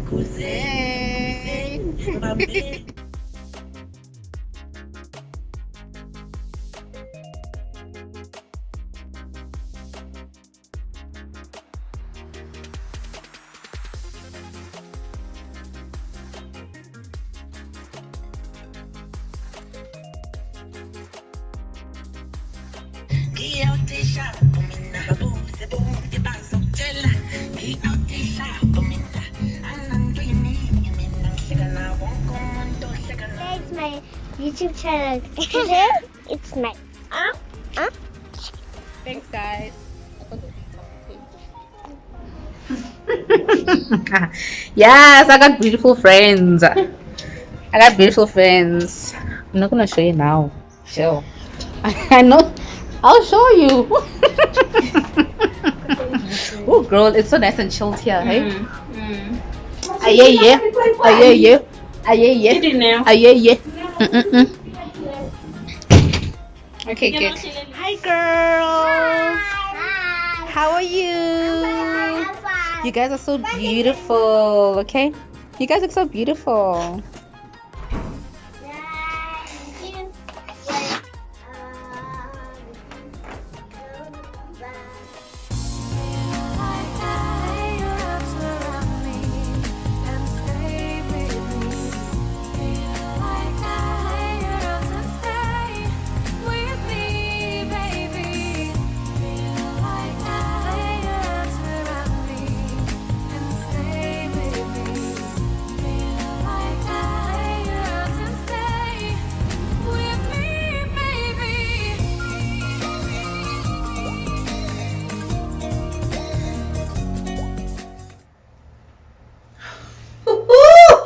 Hey. It's my YouTube channel. It's my. Uh, Thanks, guys. Yes, I got beautiful friends. I got beautiful friends. I'm not gonna show you now. Chill. I know. I'll show you. Oh, girl, it's so nice and chilled here, hey? Ah, yeah, yeah. Ah, yeah, yeah. Ah, yeah, yeah. Ah, yeah, yeah. Mm-mm-mm. Okay, good. Hi, girls. hi. How are you? You guys are so beautiful, okay? You guys look so beautiful.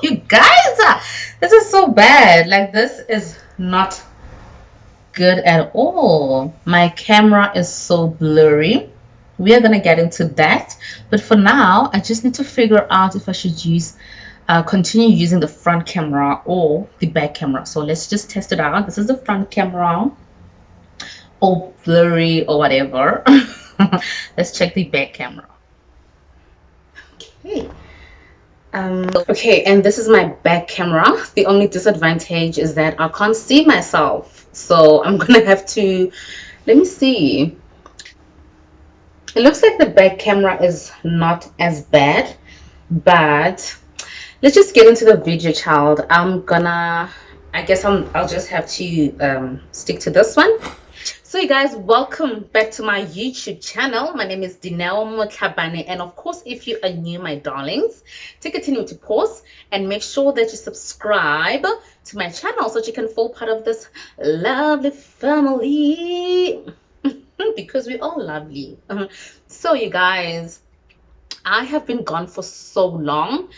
You guys, this is so bad. Like, this is not good at all. My camera is so blurry. We are gonna get into that, but for now, I just need to figure out if I should continue using the front camera or the back camera. So let's just test it out. This is the front camera, all blurry or whatever. Let's check the back camera. Okay. Okay, and this is my back camera. The only disadvantage is that I can't see myself. So I'm gonna have to, let me see. It looks like the back camera is not as bad, but let's just get into the video, child. I'll just have to stick to this one. So you guys, welcome back to my YouTube channel. My name is Dineo Motlhabane, and of course, if you are new, my darlings, take a minute to pause and make sure that you subscribe to my channel so that you can fall part of this lovely family. Because we're all lovely. So you guys, I have been gone for so long.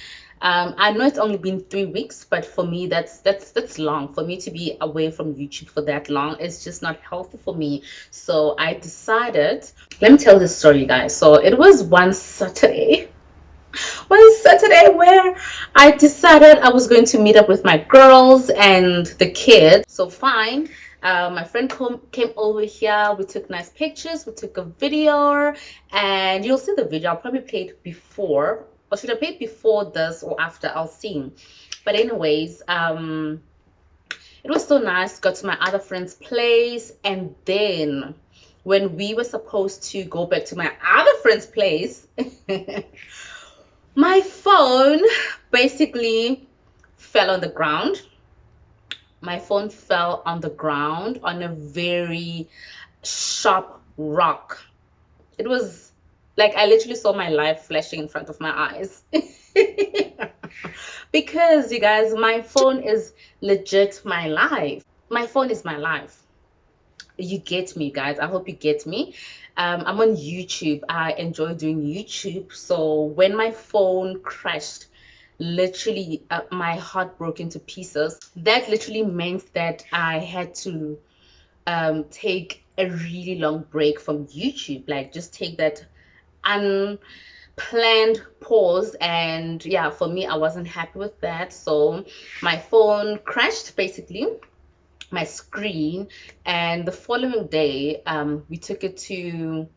I know it's only been 3 weeks, but for me, that's long. For me to be away from YouTube for that long, it's just not healthy for me. So I decided. Let me tell this story, you guys. So it was one Saturday where I decided I was going to meet up with my girls and the kids. So fine. My friend came over here. We took nice pictures. We took a video, and you'll see the video. I'll probably play it before, or should I play it before this or after? I'll see. But anyways, it was so nice. Got to my other friend's place, and then when we were supposed to go back to my other friend's place, my phone basically fell on the ground. My phone fell on the ground on a very sharp rock. It was like I literally saw my life flashing in front of my eyes. Because you guys, my phone is legit my life. My phone is my life. You get me, guys. I hope you get me. I'm on YouTube. I enjoy doing YouTube. So when my phone crashed, literally my heart broke into pieces. That literally meant that I had to take a really long break from YouTube. Like, just take that unplanned pause. And yeah, for me, I wasn't happy with that. So my phone crashed, basically, my screen. And the following day, we took it to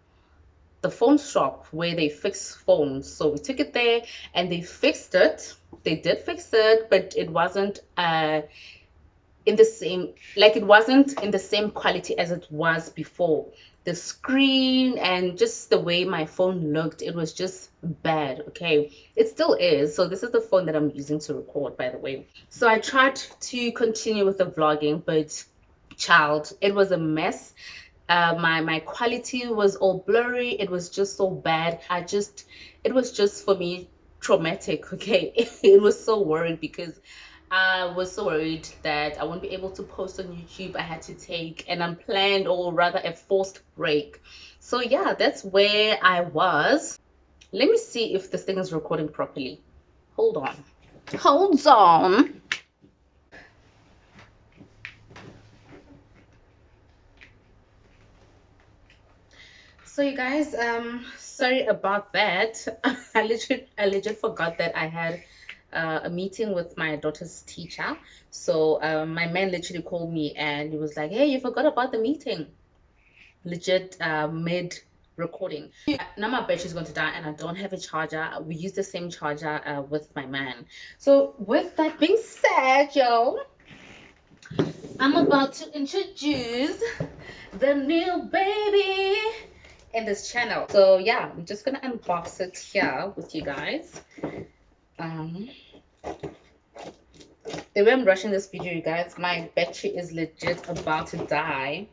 the phone shop where they fix phones. So we took it there and they fixed it. They did fix it, but it wasn't in the same, like it wasn't in the same quality as it was before. The screen and just the way my phone looked, it was just bad. Okay, it still is. So this is the phone that I'm using to record, by the way. So I tried to continue with the vlogging, but child, it was a mess. My quality was all blurry. It was just so bad. It was just for me traumatic. Okay, it was so worried because I was so worried that I won't be able to post on YouTube. I had to take an unplanned, or rather a forced break. So yeah, that's where I was. Let me see if this thing is recording properly. Hold on. Hold on. So you guys, sorry about that. I legit forgot that I had a meeting with my daughter's teacher. So my man literally called me and he was like, "Hey, you forgot about the meeting." Legit mid recording. Now my battery's going to die and I don't have a charger. We use the same charger with my man. So with that being said, yo, I'm about to introduce the new baby in this channel. So yeah, I'm just gonna unbox it here with you guys. Um, the way I'm rushing this video, you guys, my battery is legit about to die.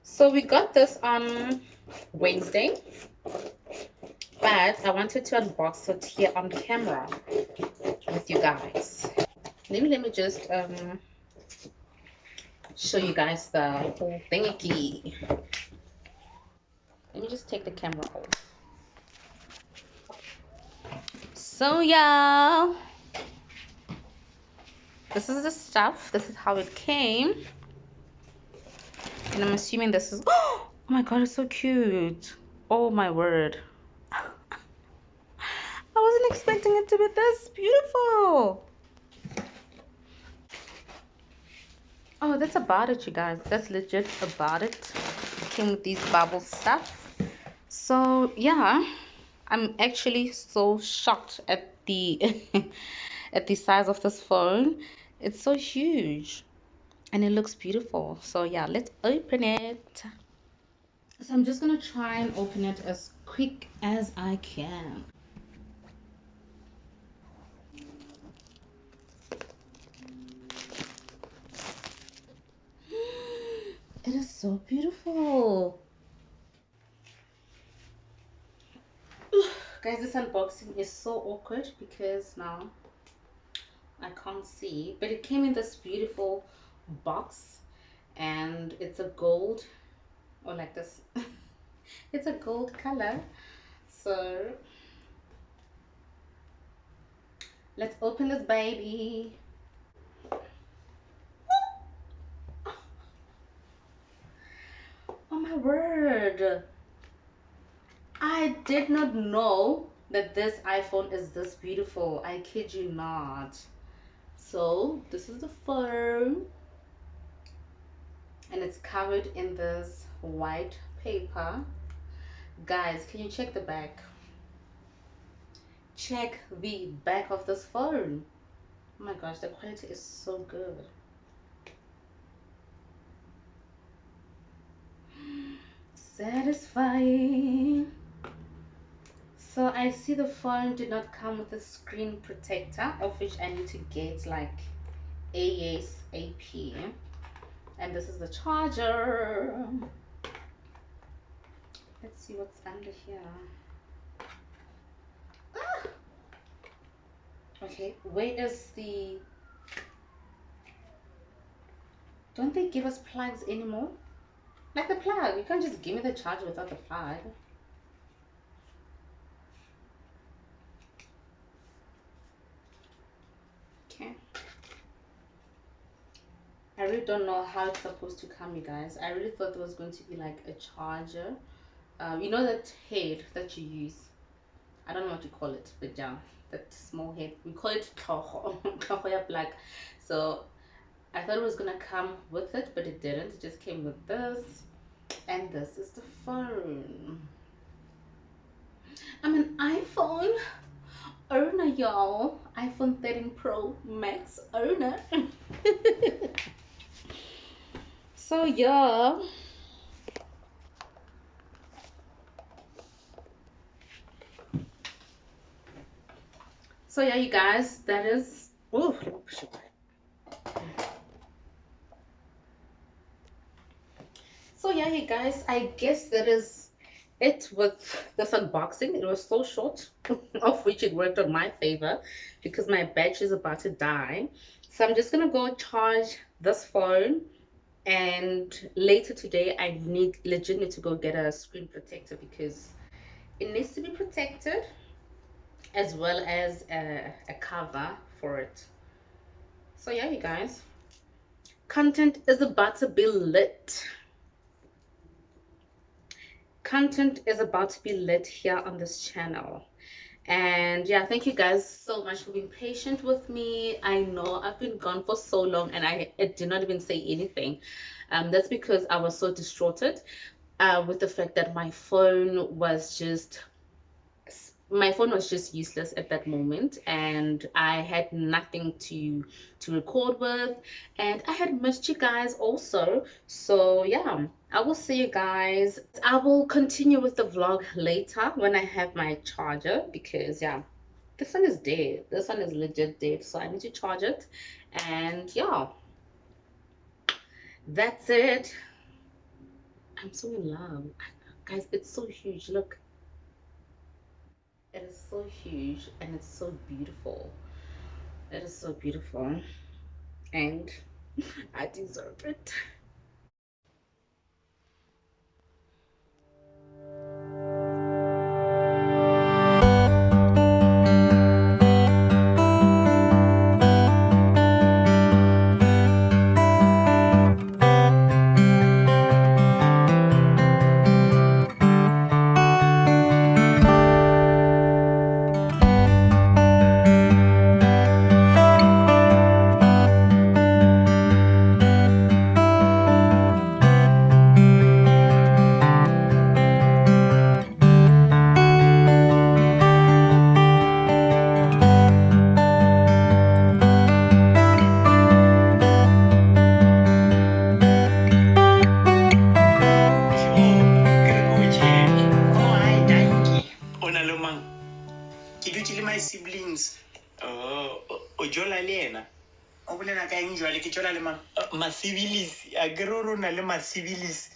So we got this on Wednesday, but I wanted to unbox it here on camera with you guys. Let me just show you guys the whole thingy. Let me just take the camera off. So yeah, this is the stuff. This is how it came. And I'm assuming this is, oh my god, it's so cute. Oh my word. I wasn't expecting it to be this beautiful. Oh, that's about it, you guys. That's legit about it. It came with these bubble stuff. So yeah, I'm actually so shocked at the at the size of this phone. It's so huge and it looks beautiful. So yeah, let's open it. So I'm just gonna try and open it as quick as I can. It is so beautiful. Guys, this unboxing is so awkward because now I can't see, but it came in this beautiful box and it's a gold, or like this. It's a gold color. So let's open this baby. Oh my word. I did not know that this iPhone is this beautiful. I kid you not. So this is the phone and it's covered in this white paper. Guys, can you check the back? Check the back of this phone. Oh my gosh, the quality is so good. Satisfying. So I see the phone did not come with a screen protector, of which I need to get like ASAP. And this is the charger. Let's see what's under here. Ah! Okay, where is the... Don't they give us plugs anymore? Like the plug, you can't just give me the charger without the plug. Okay. I really don't know how it's supposed to come, you guys. I really thought there was going to be like a charger. You know that head that you use? I don't know what you call it, but yeah, that small head. We call it kahoya black. So I thought it was gonna come with it, but it didn't. It just came with this. And this is the phone. I'm an iPhone owner, y'all. iPhone 13 Pro Max owner. So yeah. So yeah, you guys, that is. Ooh, let me push it back. So yeah, you guys, I guess that is it with this unboxing. It was so short, of which it worked on my favor because my battery is about to die. So I'm just gonna go charge this phone, and later today I need legitimately to go get a screen protector because it needs to be protected as well as a cover for it. So yeah, you guys, content is about to be lit. Content is about to be lit here on this channel. And yeah, thank you guys so much for being patient with me. I know I've been gone for so long and I did not even say anything. That's because I was so distraughted with the fact that my phone was just useless at that moment, and I had nothing to record with, and I had missed you guys also. So yeah, I will see you guys. I will continue with the vlog later when I have my charger because yeah, this one is dead. This one is legit dead, so I need to charge it. And yeah, that's it. I'm so in love, guys. It's so huge. Look, it is so huge and it's so beautiful. It is so beautiful, and I deserve it. My siblings. O jola le ena. O bolela ka eng jwale ke jola le mang? Masibilis. A ke re o na le masibilis.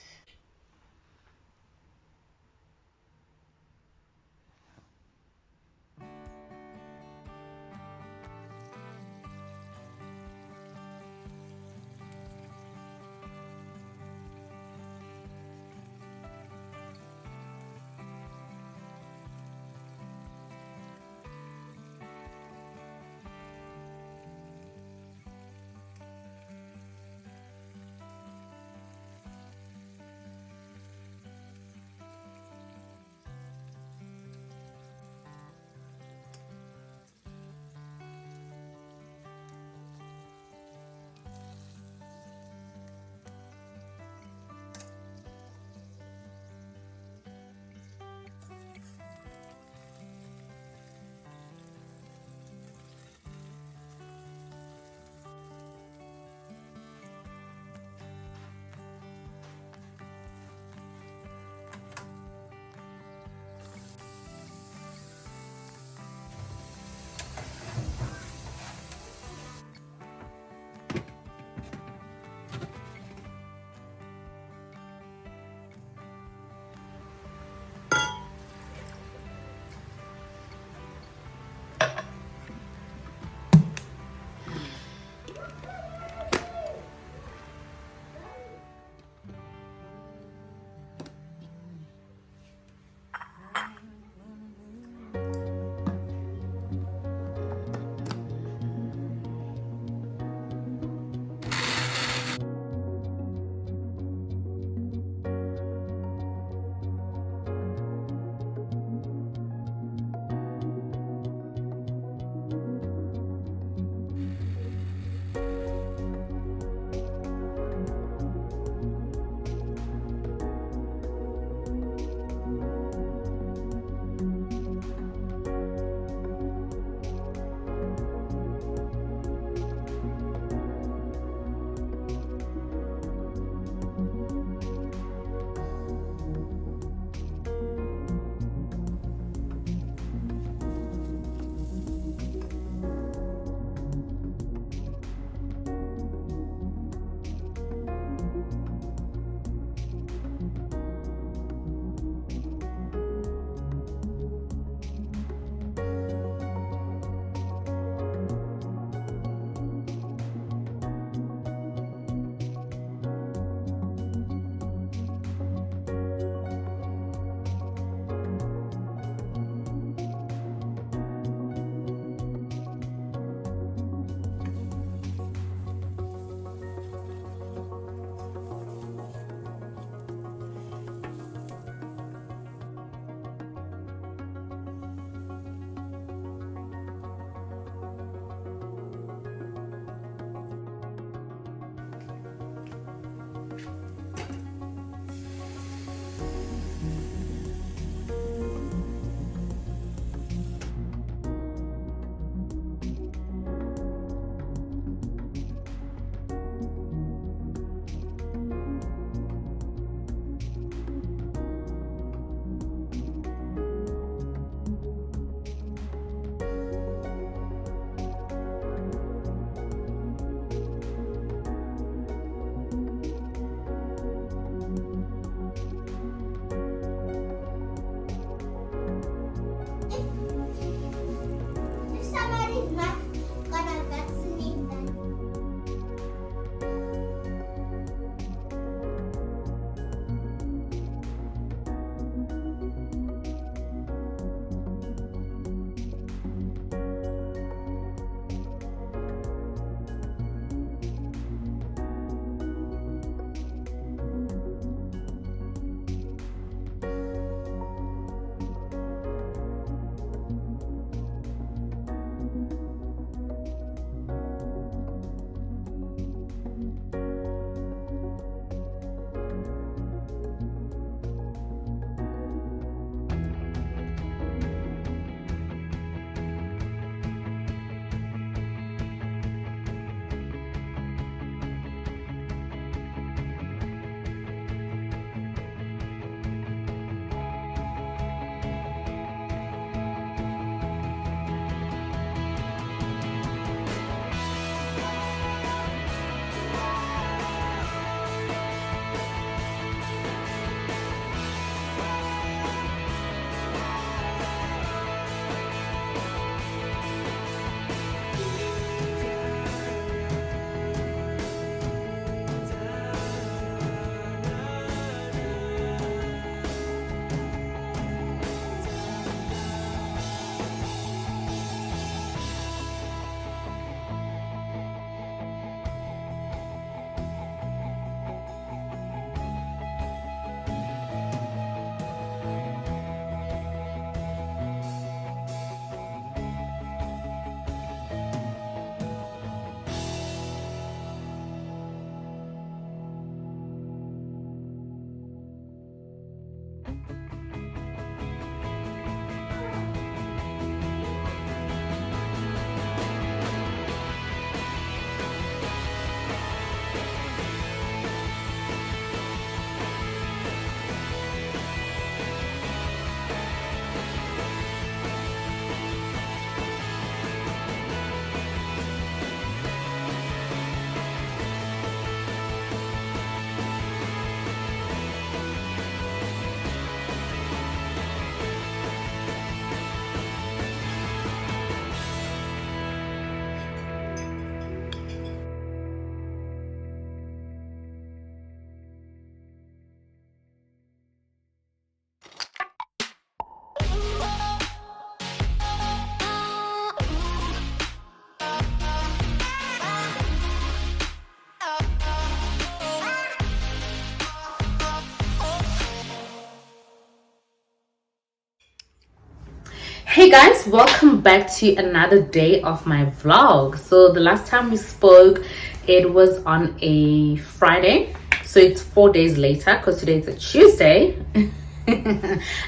Hey guys, welcome back to another day of my vlog. So the last time we spoke, it was on a Friday, so it's 4 days later because today is a Tuesday.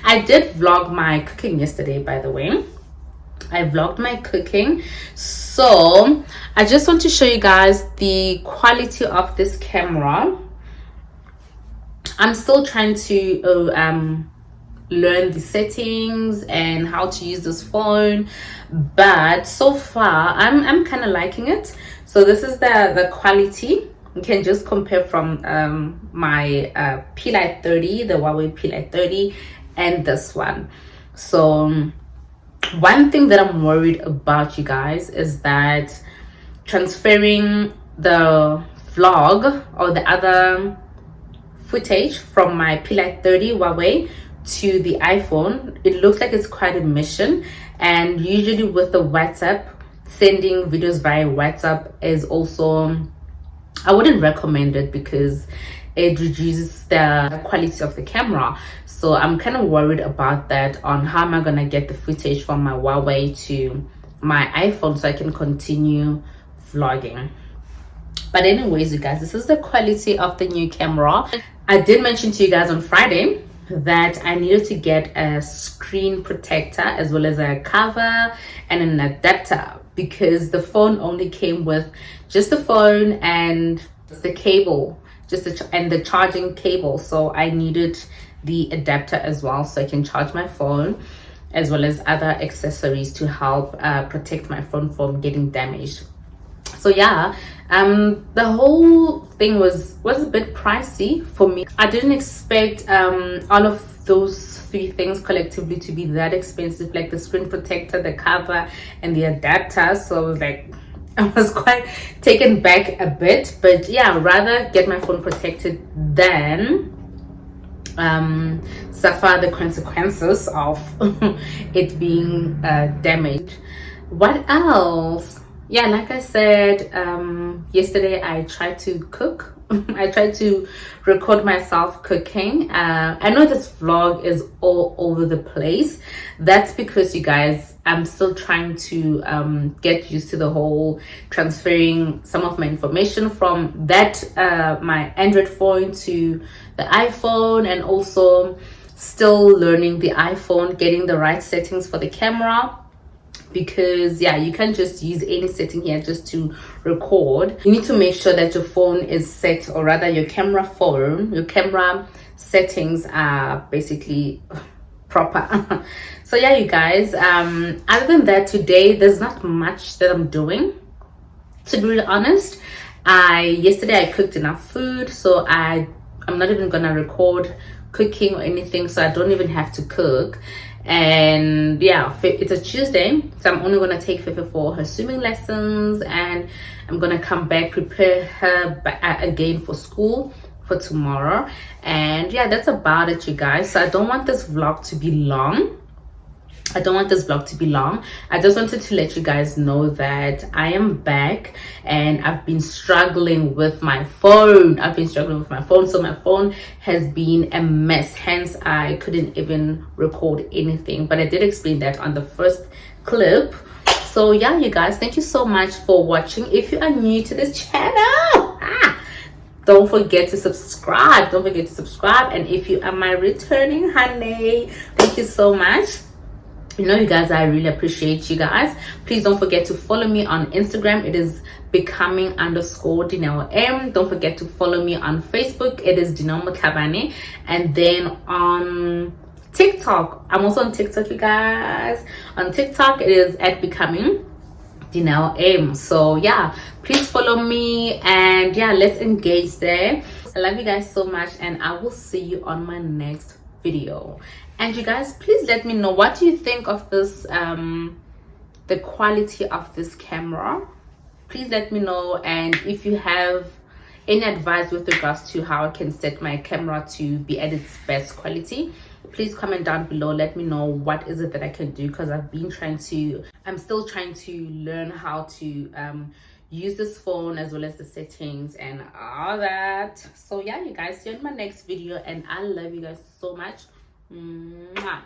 I did vlog my cooking yesterday, by the way. I vlogged my cooking, so I just want to show you guys the quality of this camera. I'm still trying to learn the settings and how to use this phone, but so far I'm kind of liking it. So this is the quality. You can just compare from my P-Lite 30, the Huawei P-Lite 30, and this one. So one thing that I'm worried about, you guys, is that transferring the vlog or the other footage from my P-Lite 30 Huawei to the iPhone, it looks like it's quite a mission. And usually with the WhatsApp, sending videos via WhatsApp is also, I wouldn't recommend it because it reduces the quality of the camera. So I'm kind of worried about that, on how am I gonna get the footage from my Huawei to my iPhone so I can continue vlogging. But anyways, you guys, this is the quality of the new camera. I did mention to you guys on Friday that I needed to get a screen protector as well as a cover and an adapter, because the phone only came with just the phone and the cable, and the charging cable. So I needed the adapter as well so I can charge my phone, as well as other accessories to help protect my phone from getting damaged. So yeah, the whole thing was a bit pricey for me. I didn't expect all of those three things collectively to be that expensive, like the screen protector, the cover, and the adapter. So I was like, I was quite taken back a bit. But yeah, rather get my phone protected than suffer the consequences of it being damaged. What else? Yeah, like I said, yesterday I tried to cook. I tried to record myself cooking. I know this vlog is all over the place. That's because, you guys, I'm still trying to get used to the whole transferring some of my information from that my Android phone to the iPhone, and also still learning the iPhone, getting the right settings for the camera. Because yeah, you can't just use any setting here just to record. You need to make sure that your phone is set, or rather your camera settings are basically proper. So yeah, you guys, other than that, today there's not much that I'm doing, to be really honest. Yesterday I cooked enough food, so I'm not even gonna record cooking or anything, so I don't even have to cook. And yeah, it's a Tuesday, so I'm only gonna take Fefe for her swimming lessons, and I'm gonna come back, prepare her again for school for tomorrow. And yeah, that's about it, you guys. So I don't want this vlog to be long. I just wanted to let you guys know that I am back, and I've been struggling with my phone. So my phone has been a mess, hence I couldn't even record anything. But I did explain that on the first clip. So yeah, you guys, thank you so much for watching. If you are new to this channel, don't forget to subscribe. And if you are my returning honey, thank you so much. You know, you guys, I really appreciate you guys. Please don't forget to follow me on Instagram. It is becoming_Dineo. Don't forget to follow me on Facebook. It is Dineo Motlhabane. And then on TikTok, I'm also on TikTok, you guys. On TikTok, it is at becoming_Dineo. So yeah, please follow me, and yeah, let's engage there. I love you guys so much, and I will see you on my next video. And you guys, please let me know, what do you think of this, the quality of this camera? Please let me know. And if you have any advice with regards to how I can set my camera to be at its best quality, please comment down below. Let me know what is it that I can do, because I'm still trying to learn how to use this phone, as well as the settings and all that. So yeah, you guys, see you in my next video, and I love you guys so much. Mwah.